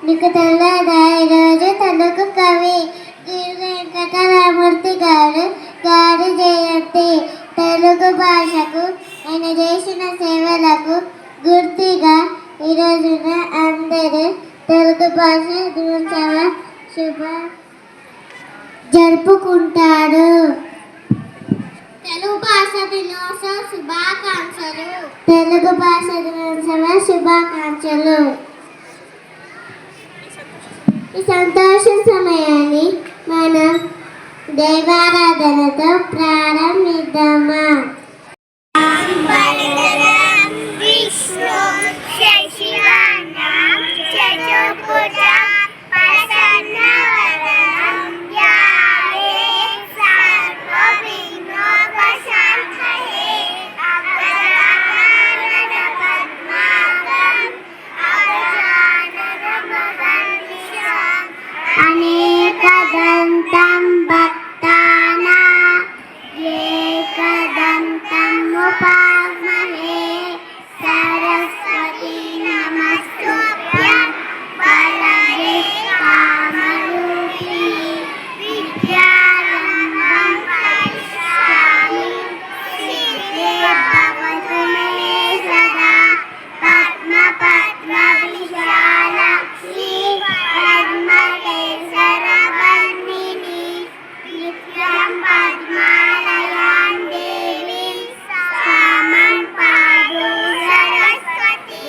మీకు తెలియదా ఈరోజు తెలుగు కవి గిరి వెంకటరామూర్తి గారి జయంతి. తెలుగు భాషకు ఆయన చేసిన సేవలకు గుర్తుగా ఈ రోజున అందరూ తెలుగు భాష దినోత్సవ జరుపుకుంటారు. తెలుగు భాష దినోత్సవ శుభాకాంక్షలు. తెలుగు భాష దినోత్సవ శుభాకాంక్షలు. ఈ సంతోష సమయాన్ని మనం దైవారాధనతో ప్రారంభిద్దామా. అనేకదంతం భక్తానా ఏకదంతం ఉపాస్మహే సరస్వతీ నమస్తుభ్యం వరదే కామరూపిణి విద్యారంభం కరిష్యామి సిద్ధే భవతు మే సదా పద్మ పద్మ విశాలాక్షి పద్మకేసర పద్మాలయాం దేవీం సామం పాదు సరస్వతి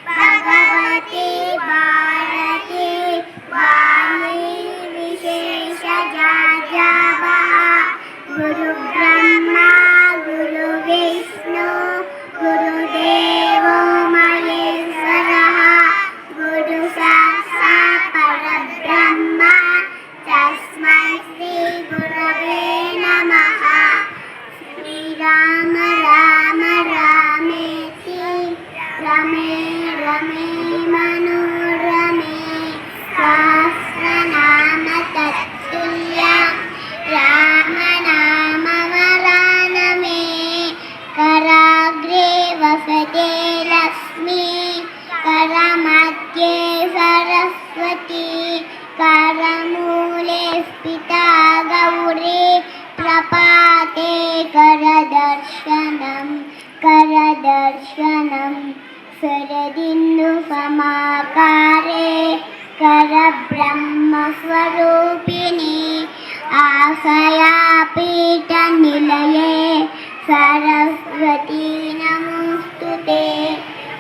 భగవతి భారతి వాణి విశేష జాజావా గురు బ్రహ్మ గురు విష్ణు గురుదేవో మహేశ్వరః గురు సాక్షాత్ పరబ్రహ్మ తస్మై శ్రీ గురవే నమః. శ్రీరామ రామ రామేతి రమే రమే మనోరమే సహస్రనామ తత్తుల్యం రామ నామ వరానమే. కరాగ్రే వసతే లక్ష్మీ కరమధ్యే సరస్వతి करमूले स्थिता गौरी प्रपाते करदर्शनं शरदिन्दु समाकारे करब्रह्मस्वरूपिणी आशया पीठनिलये सरस्वती नमोस्तुते.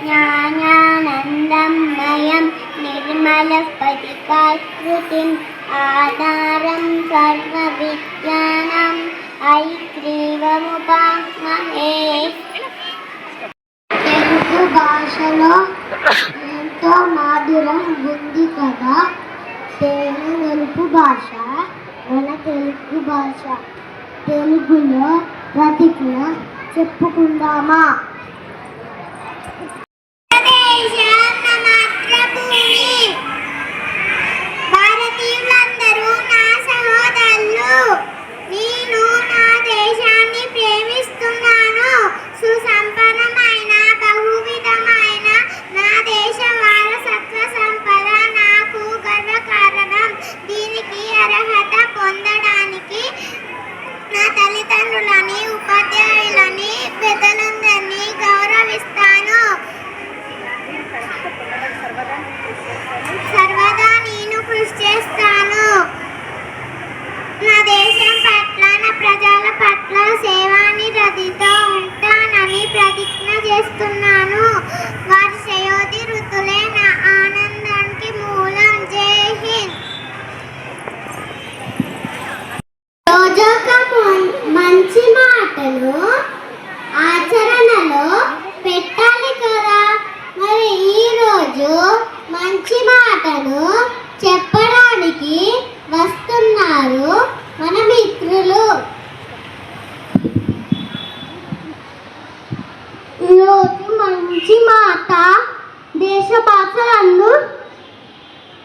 ज्ञानानन्दमयं निर्मलस्फटिकाकृतिम् आधारं सर्वविद्यानाम् ऐग्रीवमुपास्महे. తెలుగు భాషలో ఎంతో మాధురం ఉంది కదా. తెలుగు భాష మన తెలుగు భాష. తెలుగులో ప్రతిజ్ఞ చెప్పుకుందామా. భారతీయులందరూ నా సహోదరులు. నేను నా దేశాన్ని ప్రేమిస్తున్నాను. సుసంపన్నమైన బహువిధమైన నా దేశ వారసత్వ సంపద నాకు గర్వకారణం. దీనికి అర్హత పొందడానికి నా తల్లిదండ్రులని ఉపాధ్యాయులని పెద్దలందరినీ గౌరవిస్తాను. సర్వదా నేను కృషి చేస్తాను. నా దేశం పట్ల నా ప్రజల పట్ల సేవానిరతితో ఉంటానని ప్రతిజ్ఞ చేస్తున్నాను. వారి శ్రేయోధి ఋతులే నా ఆనందానికి మూలం. జై హింద్. రోజొక మంచి మాటను ఆచరణలో పెట్టాలి కదా. మరి ఈరోజు మంచి మాటను చెప్పడానికి వస్తున్నారు మన మిత్రులు. ఈరోజు మంచి మాట దేశ భాషలందు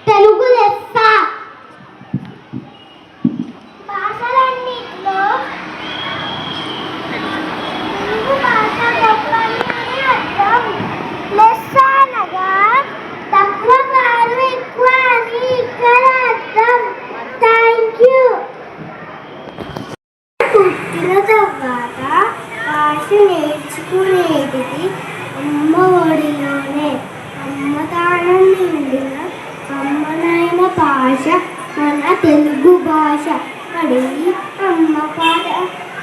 తెలుగు లెస్స. భాషలన్నిటిలో తెలుగు భాష గొప్పది అని అర్థం. లెస్స నేర్చుకునేటిది అమ్మ ఒడిలోనే. అమ్మ తాళం నిండిన అమ్మనైన భాష మన తెలుగు భాష. అడిగి అమ్మ పాట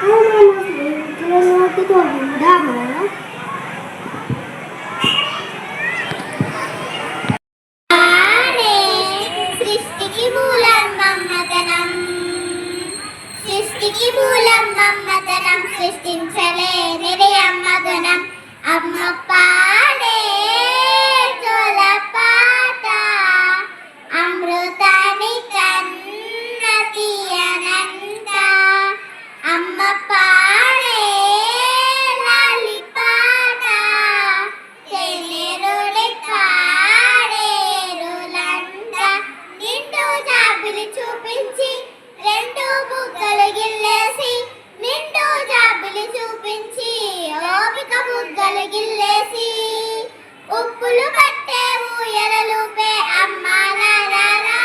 మన స్నేహితుల నోటితో విందామా? సృష్టికి మూలం మమ్మతనం, సృష్టికి మూలం మమ్మతనం, సృష్టించలేనిది అమ్మ గుణం. అమ్మ పాడే జోల పాట అమృతాని కన్న తీయనంట. అమ్మ పాడే లాలి పాట చెన్నెరుడి పాడేరులంట. నిండు జాబిలి చూపించి రెండు బుగ్గలు గిల్లేసి, నిండు జాబిలి చూపించి ఓపిక బుగ్గలు గిల్లేసి, ఉప్పులు పట్టే ఊయలలుపే అమ్మ నారా,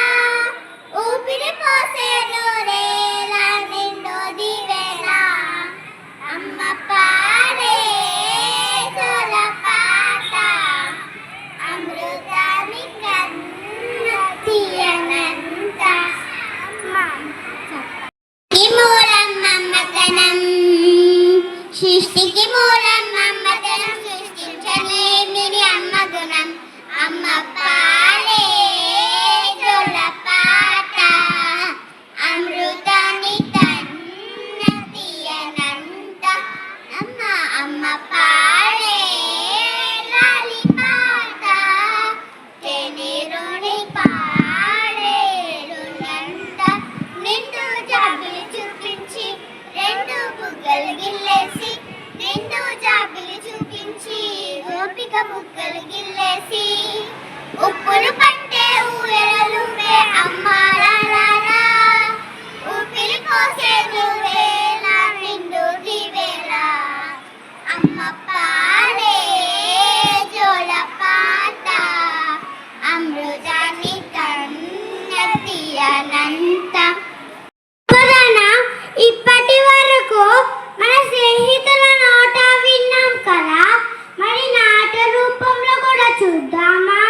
ఊపిరి పోసే నూరేలా నిండు దివేలా. అమ్మ పాడే జోల పాట అమృతాని కన్న తీయనంట. ఈ మూలం మమ్మతనం, సృష్టికి మూలం మమ్మతనం, సృష్టించలేనిది అమ్మ గుణం. అమ్మ పాడే జోల పాట అమృతాని కన్న తీయనంట. అమ్మ పాడే లాలి పాట చెన్నెరుడి పాడేరులంట. నిండు జాబిలి చూపించి రెండు బుగ్గలు గిల్లేసి, నిండు జాబిలి చూపించి ఓపిక బుగ్గలు గిల్లేసి, ఉప్పులు పట్టే ఊయలలుపే అమ్మ నారా, ఊపిరి పోసే నువ్వేలా నిండు దివేలా. అమ్మ పాడే జోల పాట అమృతాని కన్న తీయనంట. ఇప్పటి వరకు మన స్నేహితుల నోట విన్నాం కదా, మరి నాట రూపంలో కూడా చూద్దామా?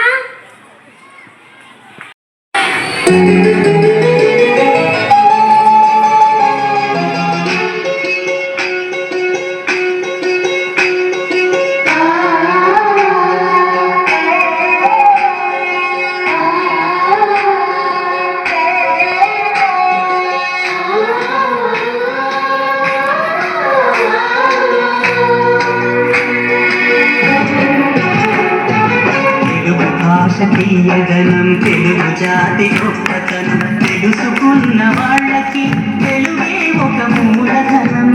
తీయదనం తెలుగు జాతి గొప్పతనం, తెలుసుకున్న వాళ్ళకి తెలుగే ఒక మూలధనం.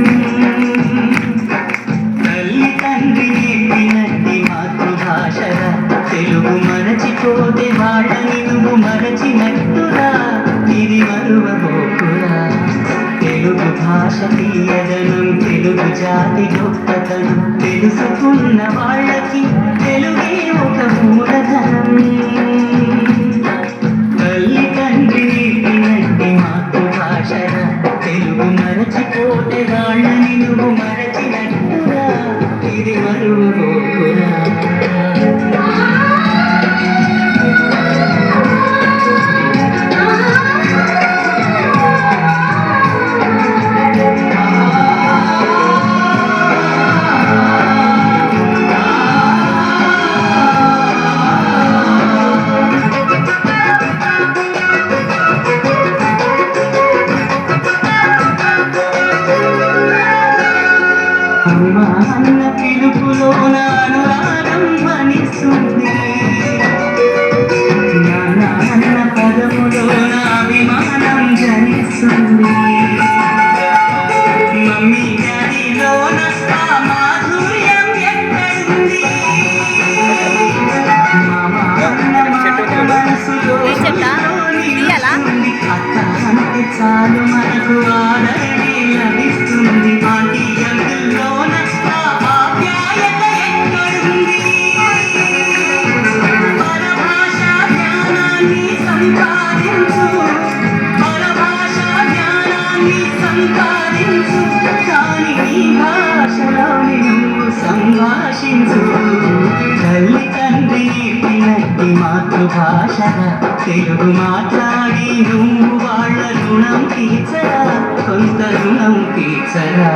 తల్లి తండ్రి నేర్పినట్టి మాతృభాషగా తెలుగు మరచిపోతే వాళ్ళని నువ్వు మరచినట్టురా, ఇది మరువబోకురా. తెలుగు భాష తీయదనం తెలుగు జాతి గొప్పతనం, తెలుసుకున్న వాళ్ళకి తెలుగే ఒక మూలధనం. తల్లి తండ్రి నేర్పినట్టి మాతృభాషగా తెలుగు మరచిపోతే వాళ్ళని నువ్వు మరచినట్టురా, ఇది మరువబోకురా. అమ్మ అన్న పిలుపులో నానురాగ సంభాషించు తల్లి తండ్రి నేర్పినట్టి మాతృభాషగా తెలుగు మాట్లాడి నువ్వు వాళ్ళ రుణం తీర్చరా కొంత రుణం తీర్చరా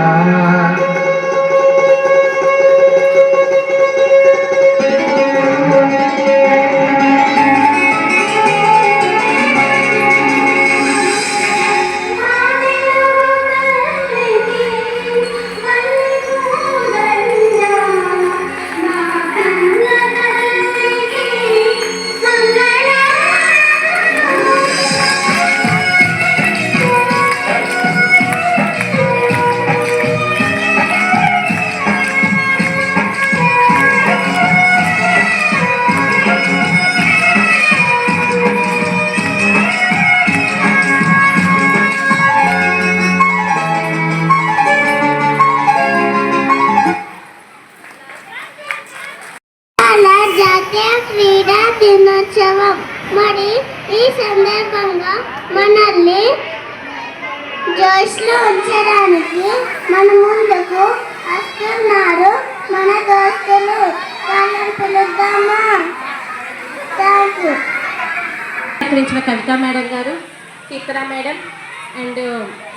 జాతీయ క్రీడా దినోత్సవం. మరి ఈ సందర్భంగా మనల్ని జోష్లో ఉంచడానికి మన ముందుకు వస్తున్నారు మన దోస్తులు. వాళ్ళని పిలుద్దామా? Thank you. కవిత మేడం గారు, Chitra madam and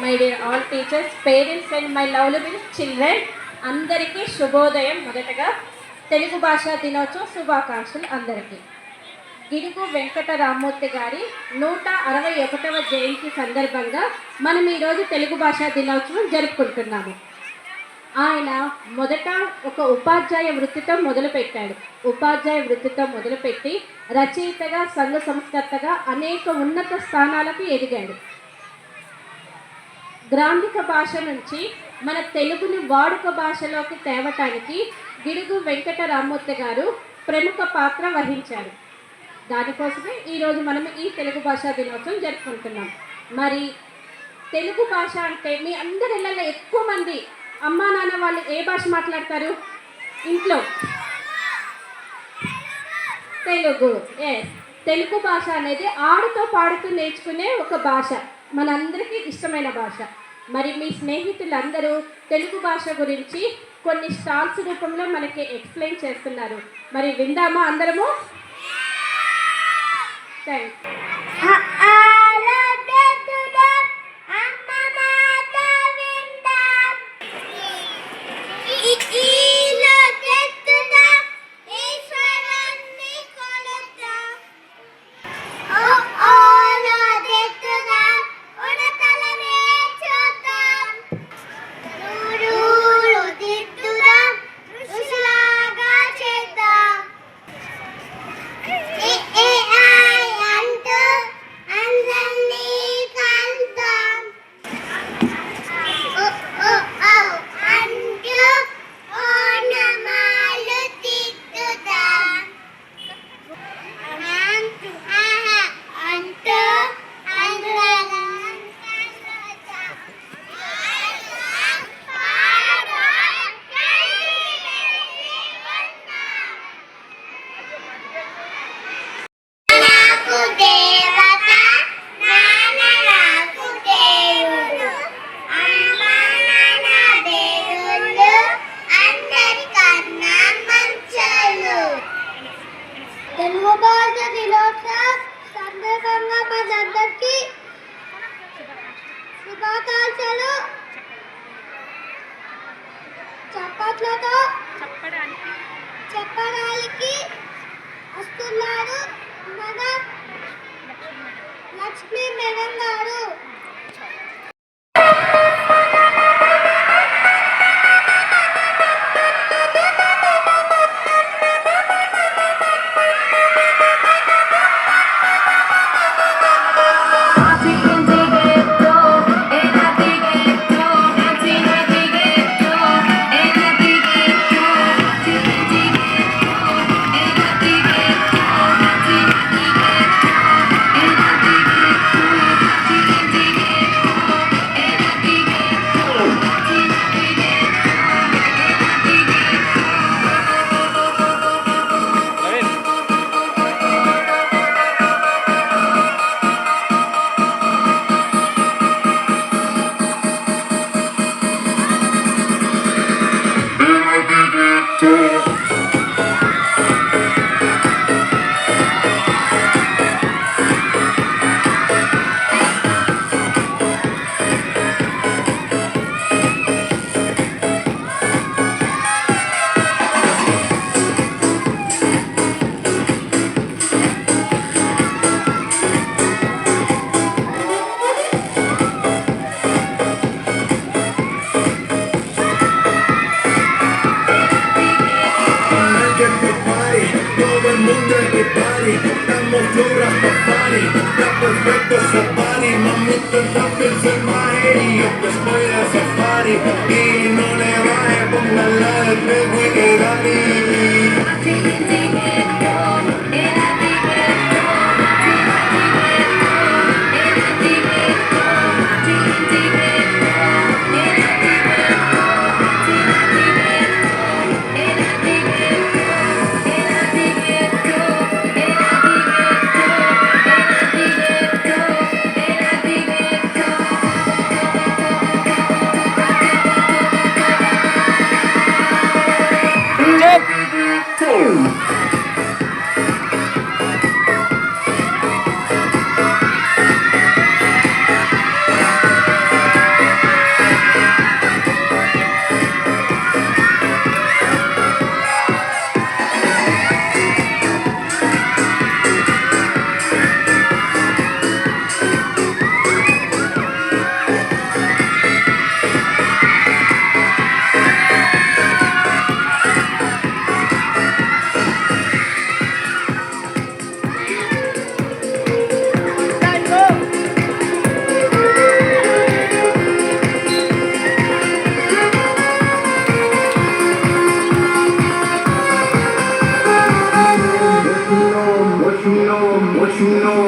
my dear all teachers, parents and my lovely children, అందరికీ శుభోదయం. మొదటగా తెలుగు భాషా దినోత్సవ శుభాకాంక్షలు అందరికీ. గిడుగు వెంకట రామ్మూర్తి గారి 161వ జయంతి సందర్భంగా మనం ఈరోజు తెలుగు భాషా దినోత్సవం జరుపుకుంటున్నాము. ఆయన మొదట ఒక ఉపాధ్యాయ వృత్తితో మొదలుపెట్టాడు. ఉపాధ్యాయ వృత్తితో మొదలుపెట్టి రచయితగా, సంఘ సంస్కర్తగా అనేక ఉన్నత స్థానాలకు ఎదిగాడు. గ్రాంధిక భాష నుంచి మన తెలుగుని వాడుక భాషలోకి తేవటానికి గిడుగు వెంకట రామ్మూర్తి గారు ప్రముఖ పాత్ర వహించారు. దానికోసమే ఈరోజు మనం ఈ తెలుగు భాషా దినోత్సవం జరుపుకుంటున్నాం. మరి తెలుగు భాష అంటే మీ అందరి ఇళ్ళల్లో ఎక్కువ మంది అమ్మా నాన్న వాళ్ళు ఏ భాష మాట్లాడతారు ఇంట్లో? తెలుగు. తెలుగు భాష అనేది ఆడుతూ పాడుతూ నేర్చుకునే ఒక భాష, మనందరికీ ఇష్టమైన భాష. మరి మీ స్నేహితులందరూ తెలుగు భాష గురించి కొన్ని స్టాల్స్ రూపంలో మనకి ఎక్స్ప్లెయిన్ చేస్తున్నారు. మరి విందామా అందరము? Thanks. Todo el mundo en el party, estamos floras Rastafari, está perfecto safari, mamita está el mare, y yo que estoy de safari, y no le baje, póngala de pego y que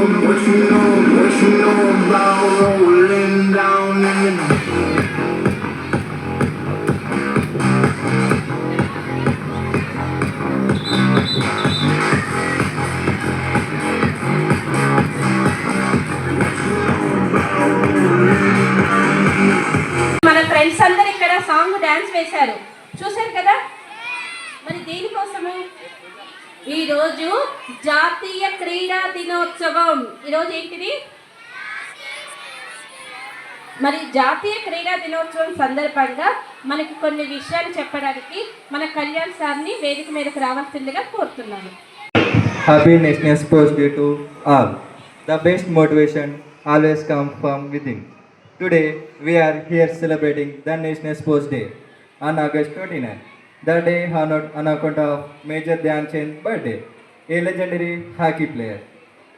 what you know about rolling down in the మన friends అందరు ఇక్కడ song dance వేశారు, చూశారు కదా. మరి దేనికోసము? ఈరోజు జాతీయ క్రీడా దినోత్సవం. ఈరోజు ఏంటిది? మరి జాతీయ క్రీడా దినోత్సవం సందర్భంగా మనకి కొన్ని విషయాలు చెప్పడానికి మన కళ్యాణ్ సార్ని వేదిక మీదకి రావాల్సిందిగా కోరుతున్నాను. Happy National Sports Day to all. The best motivation always comes from within. Today we are here celebrating the National Sports Day on August 29. The day honored on account of Major Dhyan Chand's birthday, a legendary hockey player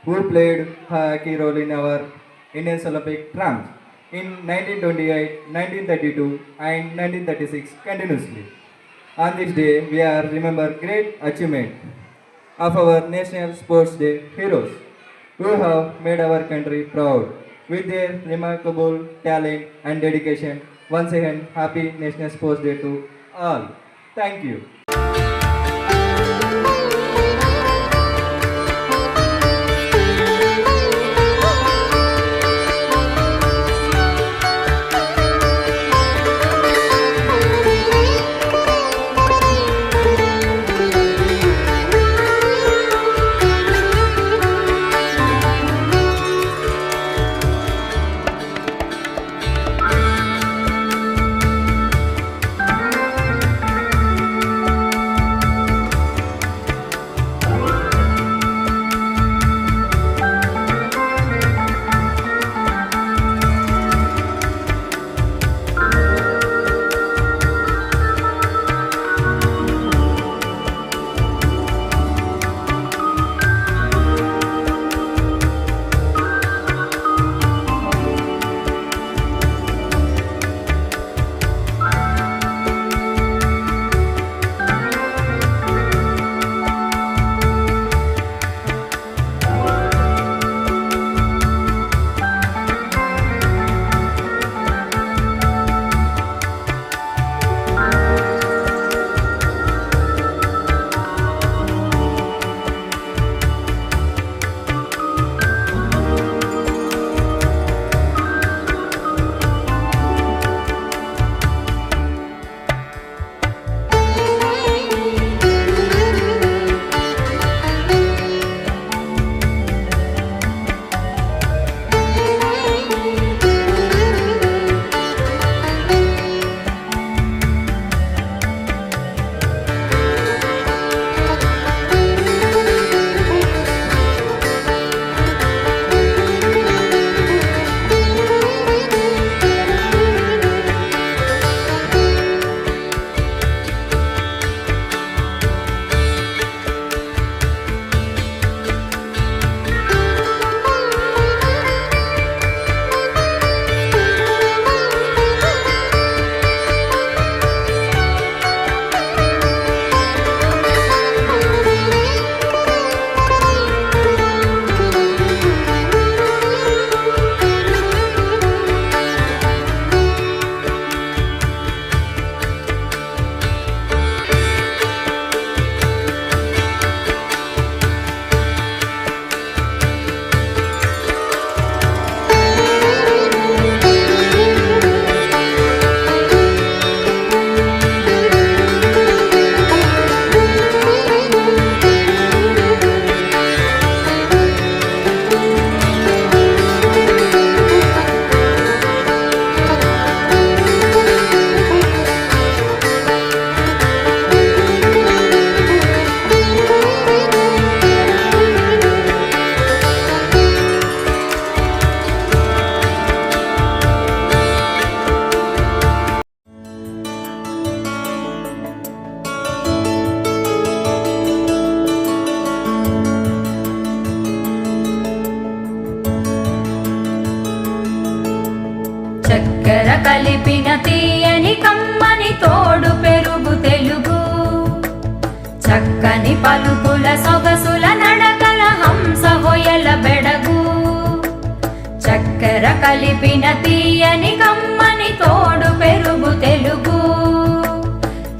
who played hockey role in our Indian Olympic drums in 1928, 1932 and 1936 continuously. On this day, we are remember great achievement of our National Sports Day heroes who have made our country proud with their remarkable talent and dedication. Once again, happy National Sports Day to all. Thank you. చక్కని పలుకుల సొగసుల నడకల హంస హొయల బెడగు చక్కెర కలిపిన తీయని కమ్మని తోడు పెరుగు తెలుగు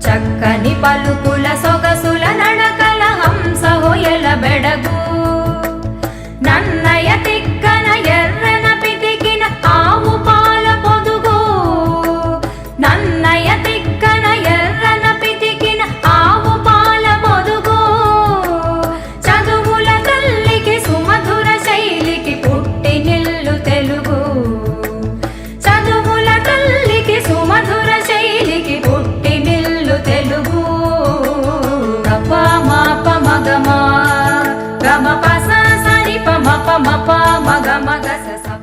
చక్కని పలుకుల సొగసుల నడకల హంస హొయల బెడగు నన్నయ తిక్కన ఎర్రన పితికిన ఆవు పాల పొదుగు నన్నయ తిక్కన ఎర్రన పితికిన ఆవు పాల పొదుగు చదువుల తల్లికి సుమధుర శైలికి పుట్టి నిల్లు తెలుగు చదువుల తల్లికి సుమధుర శైలికి పుట్టి నిల్లు తెలుగు గప మాప మగమా గమ పస సరి పమ పమ ప మగ మగ స